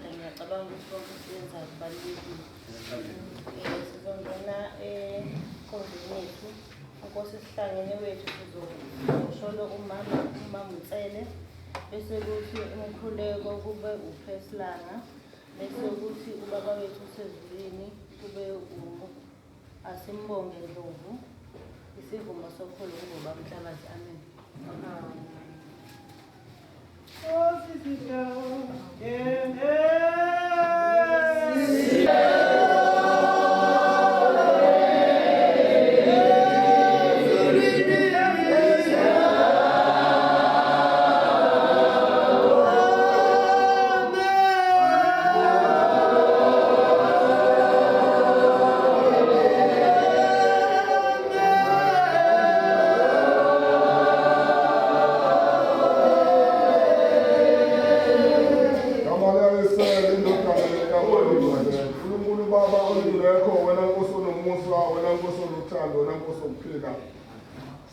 amandla ngiyacabanga ukuthi konke siyenzayo kubalulekile. Sizongena enkondlweni yethu. Inkosi sihlangene wethu sizoshola umama uNtsele, bese kuthi umkhuleko kube uPhesilanga, bese kuthi ubaba wethu usezulwini kube Asimbonge Ndlovu. Isivumo sokholo ngubaba Mhlakazi. Amen.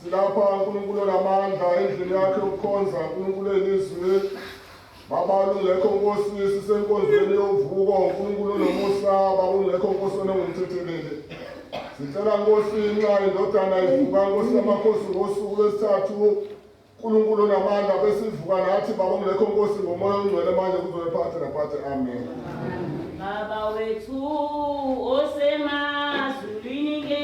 Silapha uNkulunkulu namandla endlini yakhe ukukhonza uNkulunkulu elizwe. Baba ungekho Nkosi sisenkonzweni yovuko, uNkulunkulu nomusa, Baba ungekho Nkosi ongumthetheleli. Sicela Nkosi nxa indodana ivuka Nkosi yamakhosi ngosuku lwesithathu, uNkulunkulu namandla besivuka nathi Baba ungekho Nkosi ngomoya ongcwele manje kuze phathe naphathe. Amen. Baba wethu osemazulwini ke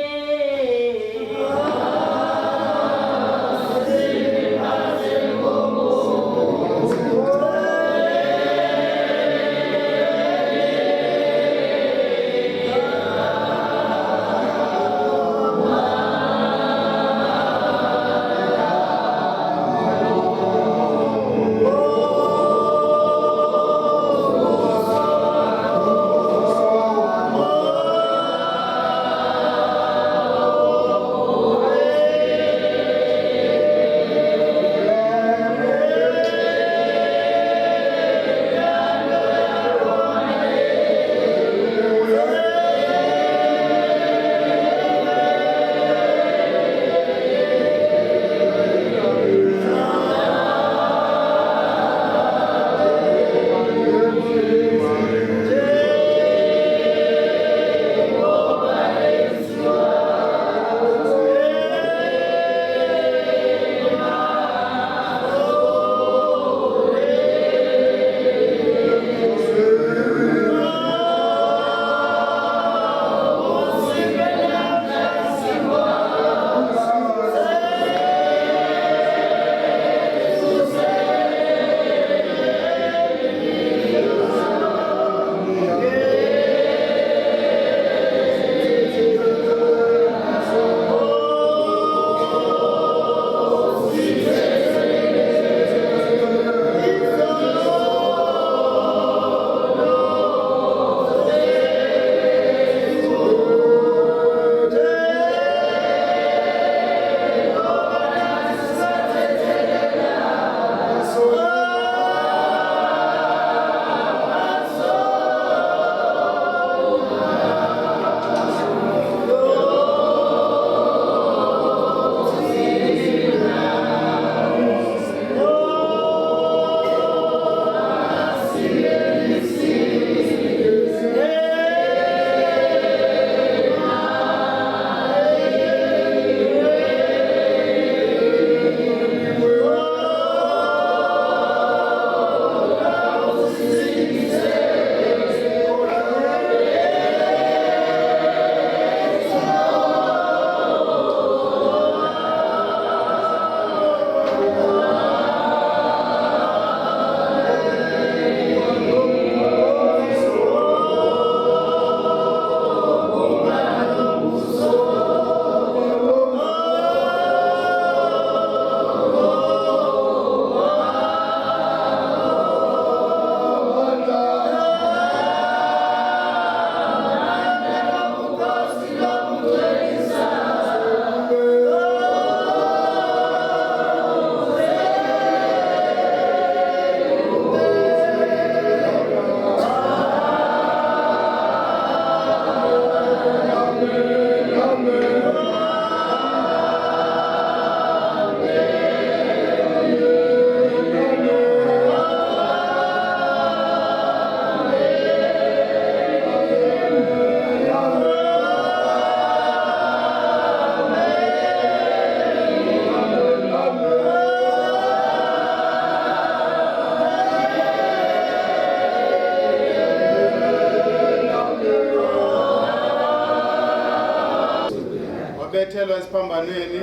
wabethelwa esiphambanweni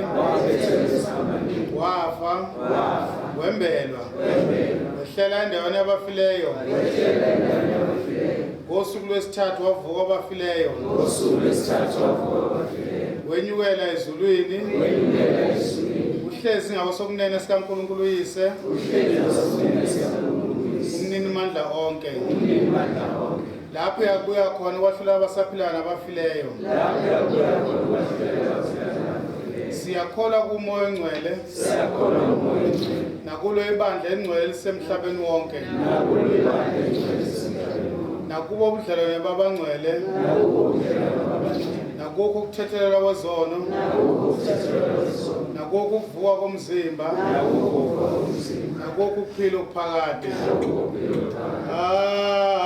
wafa wembelwa wehlela endaweni yabafileyo ngosuku lwesithathu wavuka abafileyo wenyukela ezulwini uhlezi ngasokunene sikaNkulunkulu uyise umnini mandla onke lapho yabuya khona wahlula abasaphilayo nabafileyo siyakholwa kuMoya Ongcwele nakulo ibandla engcwele elisemhlabeni wonke nakubo ubudlelwano babangcwele nakukho ukuthethelelwa kwezono nakukho ukuvuka komzimba nakukho ukuphila okuphakade. Amen.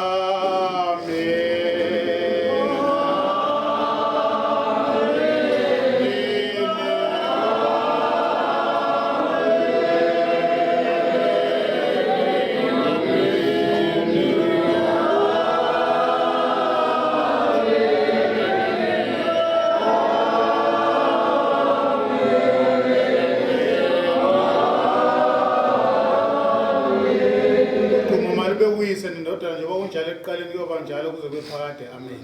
Uyise nendodana njengoba unjalo ekuqaleni kuyoba njalo kuze kube phakade. Amen.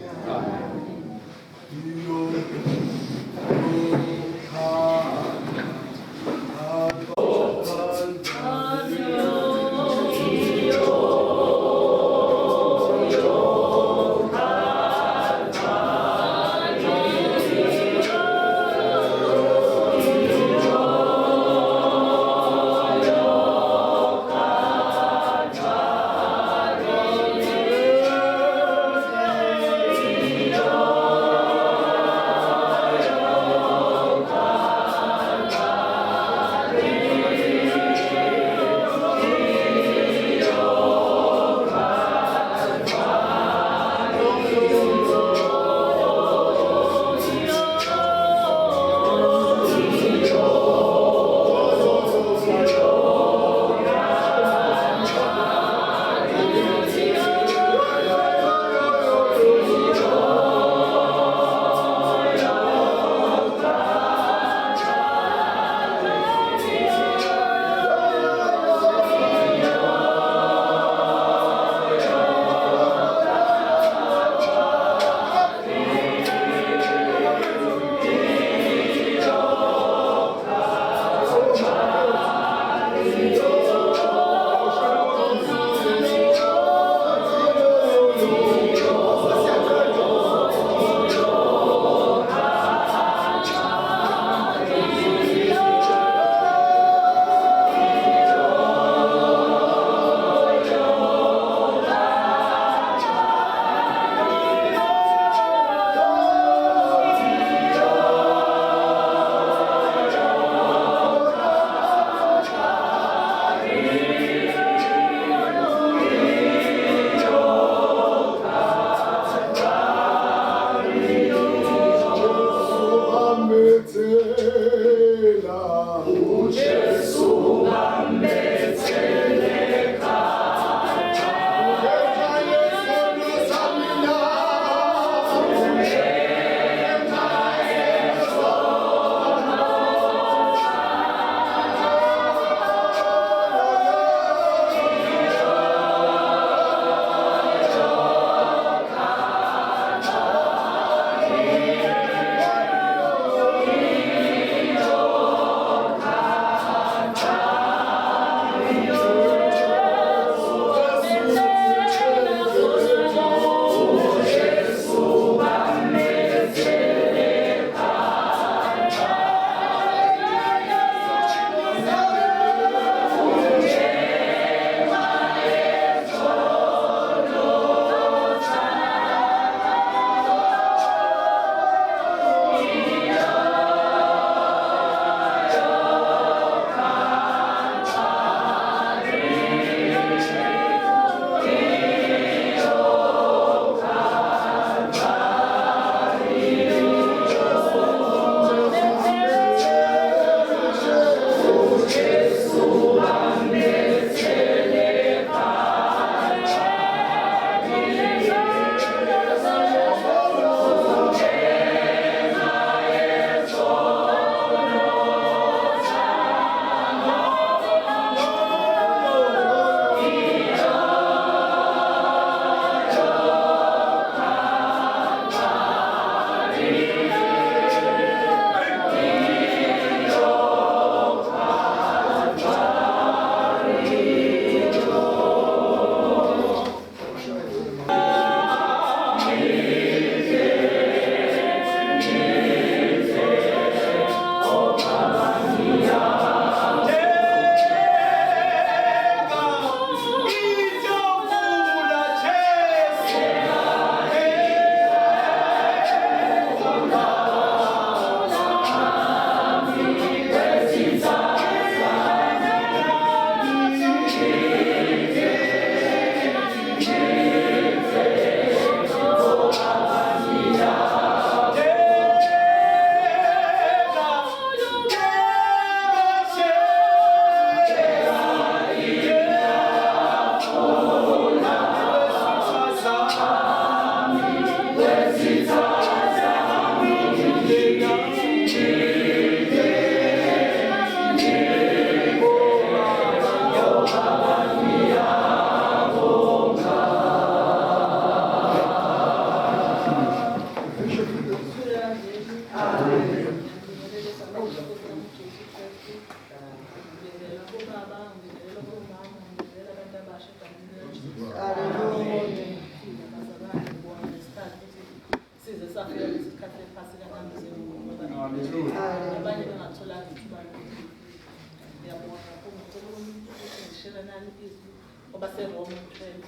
baseRoma 12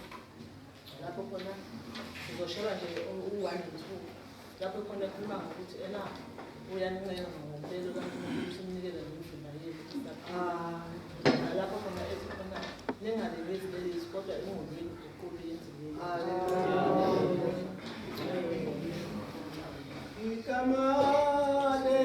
lapho khona ngizoshela nje u-1 and 2 lapho khona ekhuluma ngokuthi ena uyanicela ngempela kaNkulunkulu simnikele nemizimba yethu lapho khona ethi khona ningalelezi lezi kodwa ingqondweni uqobe yenzile ikamane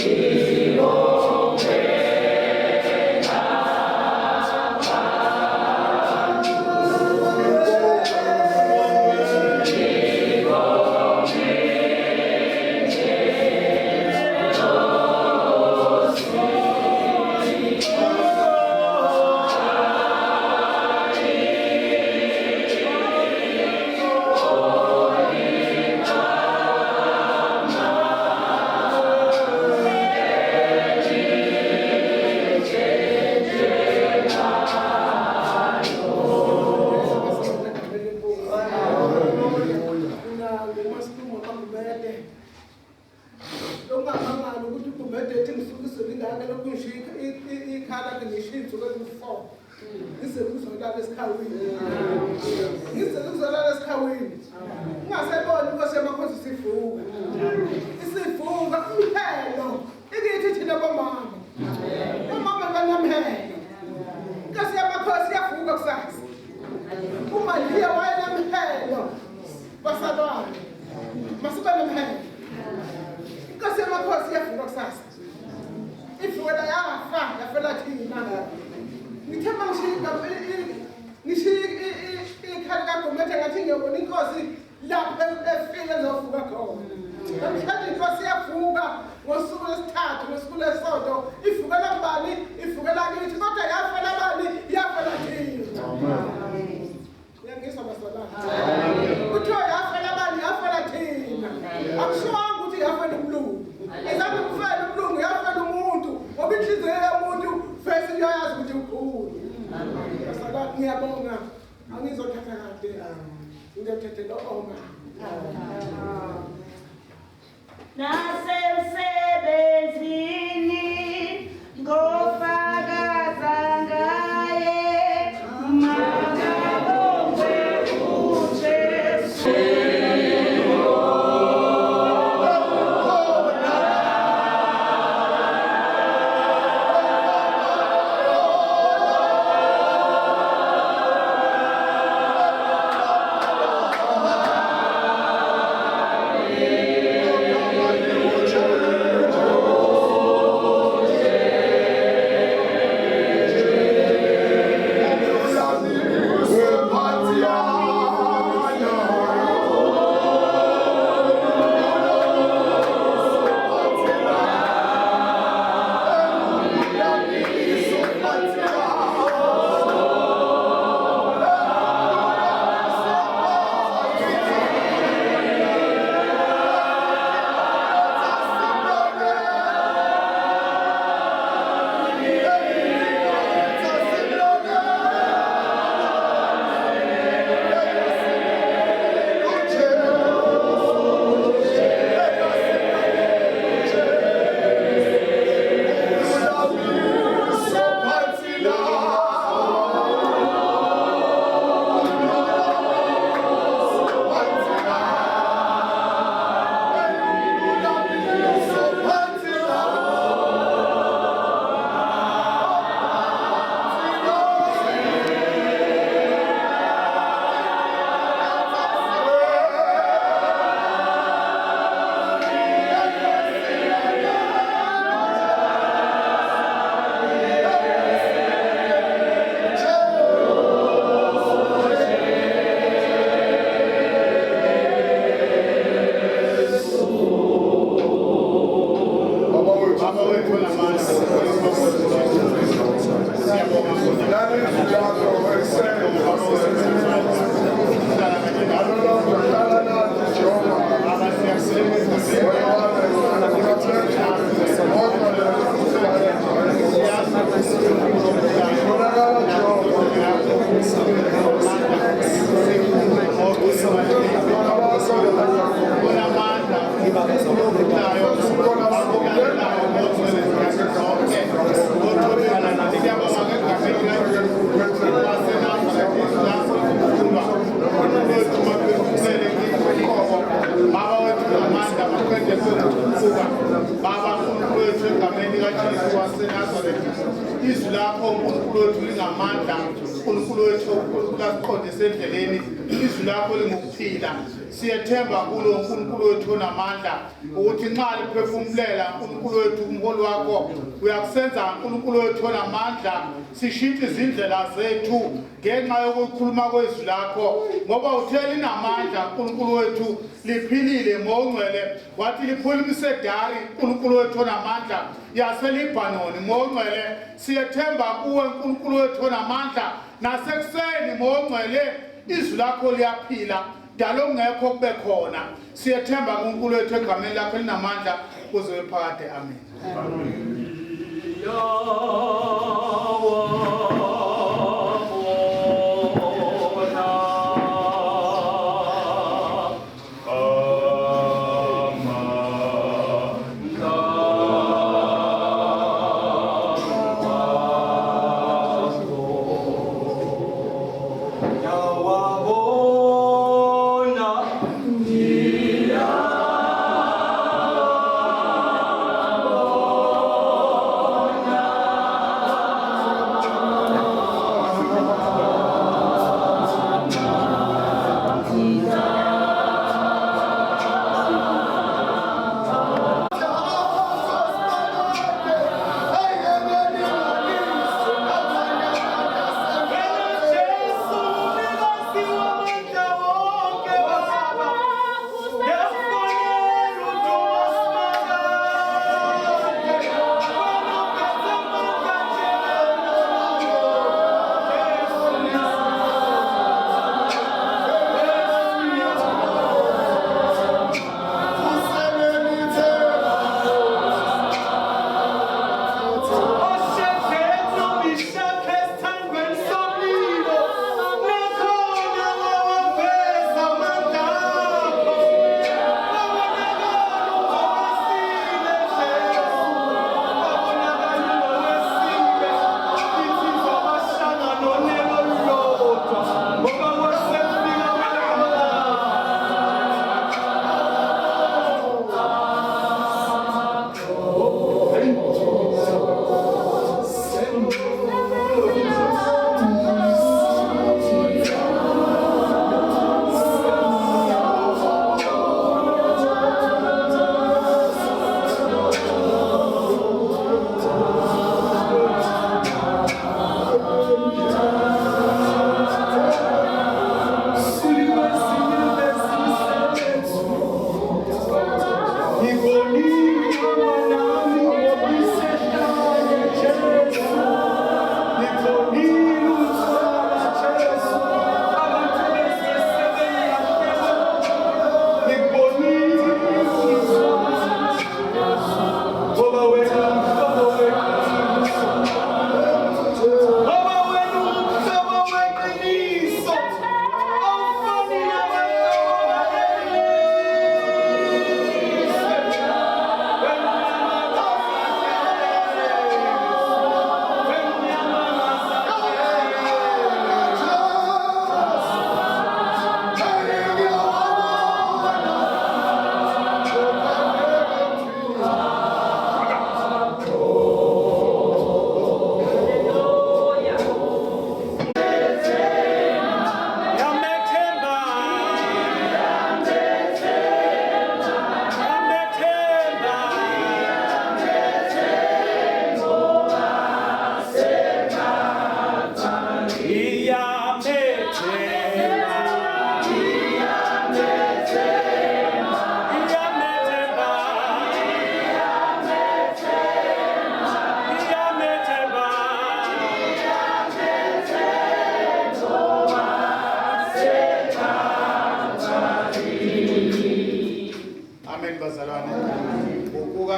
Thank you. lasiqondise endleleni izwi lakho lingokuphila. Siyethemba kulo uNkulunkulu wethu onamandla ukuthi nxa liphefumulela uNkulunkulu wethu umholi wakho uyakusenza uNkulunkulu wethu onamandla sishintshe izindlela zethu ngenxa yokukhuluma kwezwi lakho ngoba utheli namandla uNkulunkulu wethu liphilile ngongcwele wathi liphulumise dari uNkulunkulu wethu onamandla yaseLibanoni ngongcwele siyethemba kuwe uNkulunkulu wethu onamandla nasekuseni ngongcwele izwi lakho liyaphila dalo ngekho kube khona siyethemba kuNkulunkulu wethu egameni lakho linamandla kuze phakade amen.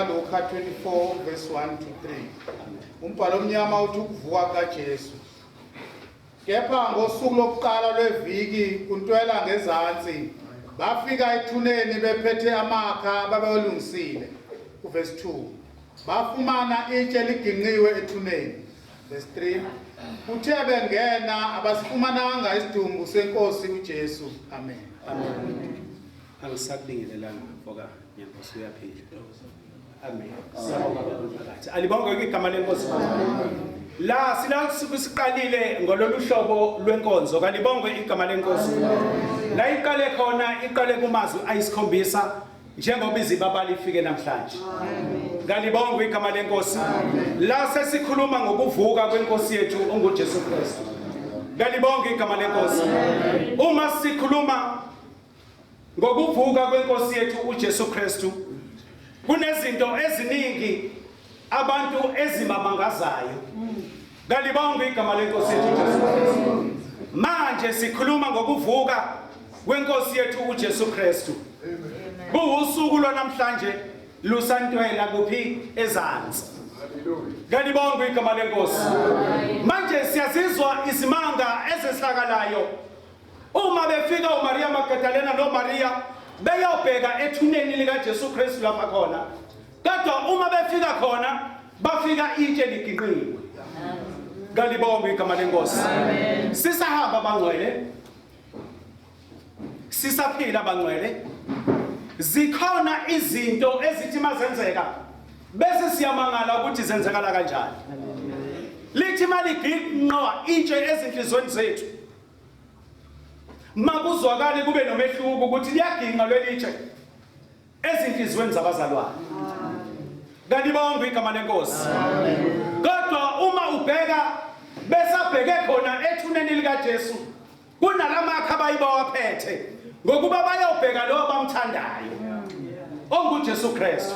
Luka 24 verse 1 to 3. Umbhalo omnyama uthi ukuvuka kaJesu. Kepha ngosuku lokuqala lweviki kuntwela ngezansi bafika ethuneni bephethe amakha babewalungisile. Verse 2. Bafumana itshe liginqiwe ethuneni. Verse 3. Kuthe bengena abasifumananga isidumbu senkosi uJesu. Amen. Amen. Angisakubingelelanga ngoba ngiyaphila uyaphila. Amen. Siyabonga baphakathi. Alibonga igama lenkosi. La sila siqalile ngololu hlobo lwenkonzo kalibongwe igama lenkosi. La iqale khona iqale kumazwi ayisikhombisa njengoba izibabali ifike namhlanje. Kalibongwe igama lenkosi. La sesikhuluma ngokuvuka kwenkosi yethu onguJesu Kristu. Kalibongwe igama lenkosi. Uma sikhuluma ngokuvuka kwenkosi yethu uJesu Kristu kunezinto eziningi abantu ezimamangazayo. Kalibongwe igama lenkosi yethu uJesu Kristu. Manje sikhuluma ngokuvuka kwenkosi yethu uJesu Kristu. Kuwusuku lwanamhlanje lusantwela kuphi ezansi. Kalibongwe igama lenkosi. Manje siyazizwa izimanga ezehlakalayo uma befika uMaria Magdalena noMaria beyobheka ethuneni lika Jesu Kristu lapha khona. Kodwa uma befika khona bafika itshe liginqiwe. Kalibongwe igama lenkosi. Sisahamba bangcwele. Sisaphila bangcwele. Zikhona izinto ezithi mazenzeka bese siyamangala ukuthi zenzekala kanjani. Lithi maliginqwa itshe ezinhlizweni zethu. Makuzwakale kube nomehluko ukuthi liyaginqa lelitshe ezinhlizweni zabazalwane. Kalibongwe igama lenkosi. Kodwa uma ubheka besabheke khona ethuneni lika Jesu kunalamakha abayibawaphethe ngokuba bayobheka lo bamthandayo onguJesu Kristu.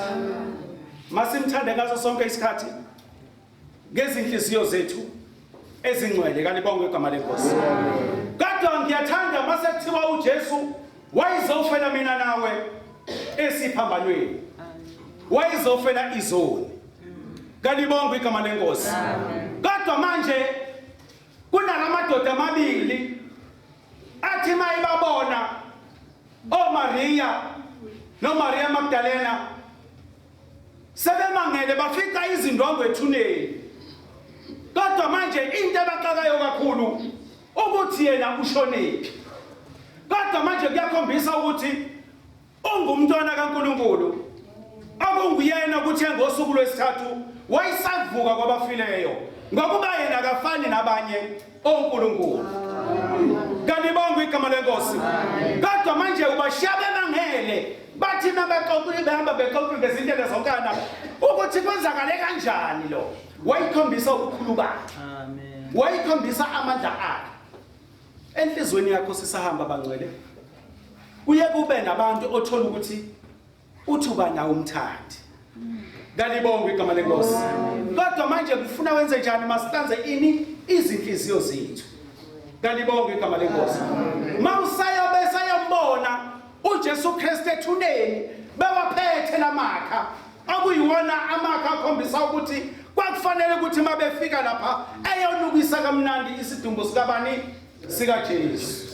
Masimthande ngaso sonke isikhathi ngezinhliziyo zethu ezingcwele. Kalibongwe igama lenkosi. Kodwa ngiyathanda mase kuthiwa uJesu wayizofela mina nawe esiphambanweni. Wayizofela izoni. Kalibongwe igama lenkosi. Kodwa manje kunalamadoda amabili athi mayibabona oMaria noMaria Magdalena sebemangele bafika izindwangu ethuneni. Kodwa manje into abaxakayo kakhulu ukuthi yena ushonephi. Kodwa manje kuyakhombisa ukuthi ungumntwana kaNkulunkulu. Akunguyena ukuthi ngosuku lwesithathu wayisavuka kwabafileyo ngokuba yena akafani nabanye oNkulunkulu. Kalibongwe igama lenkosi. Kodwa manje ubashabe bangele bathi nabaqoqile behamba beqoqile ngezinto zonkana ukuthi kwenzakale kanjani lo. Wayikhombisa ubukhulu bakhe. Amen. Wayikhombisa amandla akhe. Enhlizweni yakho sisahamba bangcwele. Kuye kube nabantu othola ukuthi uthi uba nawo umthandi. Kalibongwe igama lenkosi. Kodwa manje kufuna wenze njani masihlanze ini izinhliziyo zethu. Kalibongwe igama lenkosi. Mawusaya besayombona uJesu Kristu ethuneni bewaphethe lamakha akuyiwona amakha akhombisa ukuthi kwakufanele ukuthi mabefika lapha ayonukisa kamnandi isidumbu sikabani sika Jesu.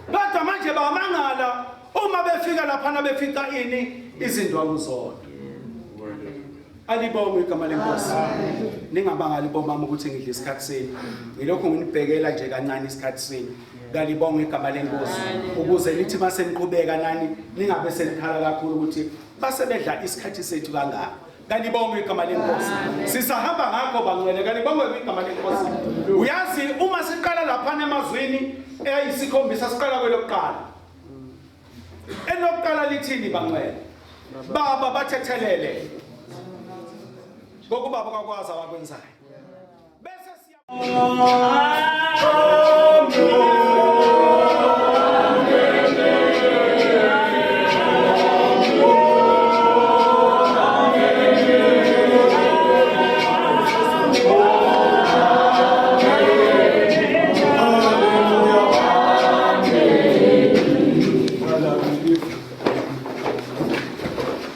Kodwa manje bamangala uma befika lapha nabefika ini izindwangu zonke. Alibongwe igama lenkosi. Ningabangali bomama ukuthi ngidle isikhathi senu. Ngilokho nginibhekela nje kancane isikhathi senu. Kalibongwe igama lenkosi ukuze lithi mase niqhubeka nani ningabe senikhala kakhulu ukuthi basebedla isikhathi sethu kangaka. Kalibongwe igama lenkosi. Sisahamba ngakho bangcwele. Kalibongwe igama lenkosi. Uyazi uma siqala lapha emazwini eyisikhombisa siqala kwelokuqala. Elokuqala lithini bangcwele? Baba bathethelele. Ngokuba bakwazi abakwenzayo. Bese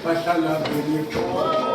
Bahlala